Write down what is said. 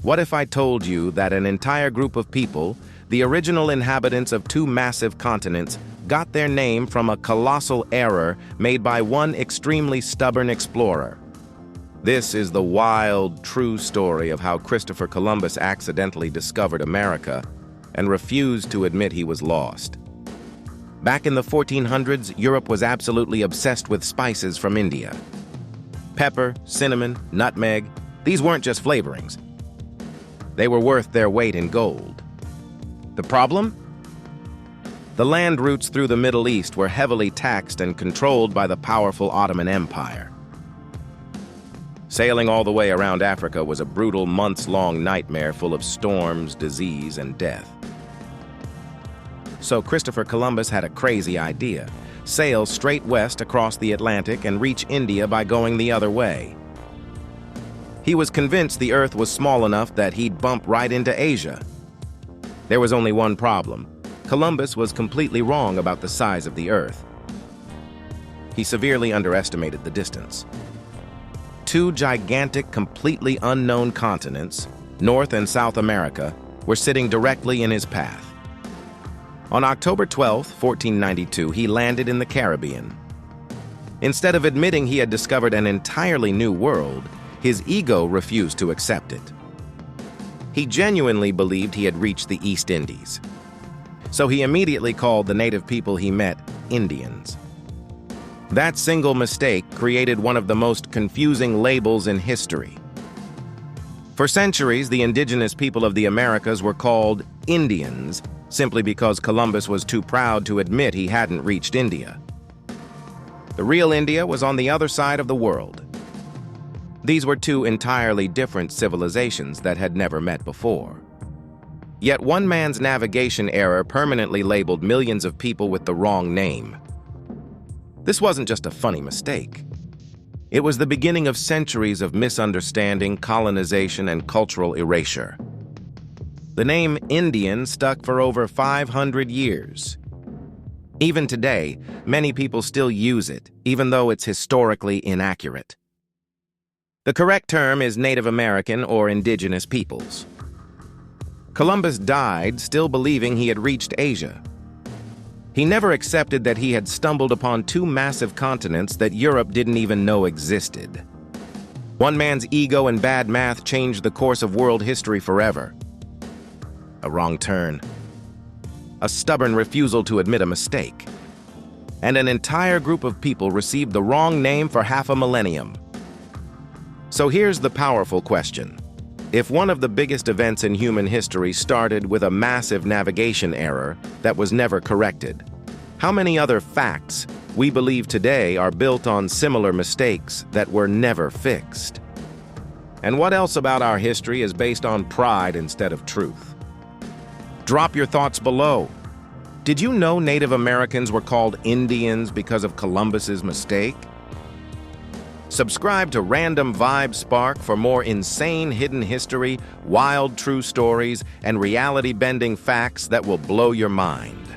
What if I told you that an entire group of people, the original inhabitants of two massive continents, got their name from a colossal error made by one extremely stubborn explorer? This is the wild, true story of how Christopher Columbus accidentally discovered America and refused to admit he was lost. Back in the 1400s, Europe was absolutely obsessed with spices from India. Pepper, cinnamon, nutmeg, these weren't just flavorings. They were worth their weight in gold. The problem? The land routes through the Middle East were heavily taxed and controlled by the powerful Ottoman Empire. Sailing all the way around Africa was a brutal months-long nightmare full of storms, disease, and death. So Christopher Columbus had a crazy idea: sail straight west across the Atlantic and reach India by going the other way. He was convinced the Earth was small enough that he'd bump right into Asia. There was only one problem. Columbus was completely wrong about the size of the Earth. He severely underestimated the distance. Two gigantic, completely unknown continents, North and South America, were sitting directly in his path. On October 12, 1492, he landed in the Caribbean. Instead of admitting he had discovered an entirely new world, his ego refused to accept it. He genuinely believed he had reached the East Indies. So he immediately called the native people he met Indians. That single mistake created one of the most confusing labels in history. For centuries, the indigenous people of the Americas were called Indians simply because Columbus was too proud to admit he hadn't reached India. The real India was on the other side of the world. These were two entirely different civilizations that had never met before. Yet one man's navigation error permanently labeled millions of people with the wrong name. This wasn't just a funny mistake. It was the beginning of centuries of misunderstanding, colonization, and cultural erasure. The name Indian stuck for over 500 years. Even today, many people still use it, even though it's historically inaccurate. The correct term is Native American or indigenous peoples. Columbus died still believing he had reached Asia. He never accepted that he had stumbled upon two massive continents that Europe didn't even know existed. One man's ego and bad math changed the course of world history forever. A wrong turn. A stubborn refusal to admit a mistake. And an entire group of people received the wrong name for half a millennium. So here's the powerful question. If one of the biggest events in human history started with a massive navigation error that was never corrected, how many other facts we believe today are built on similar mistakes that were never fixed? And what else about our history is based on pride instead of truth? Drop your thoughts below. Did you know Native Americans were called Indians because of Columbus's mistake? Subscribe to Random Vibe Spark for more insane hidden history, wild true stories, and reality-bending facts that will blow your mind.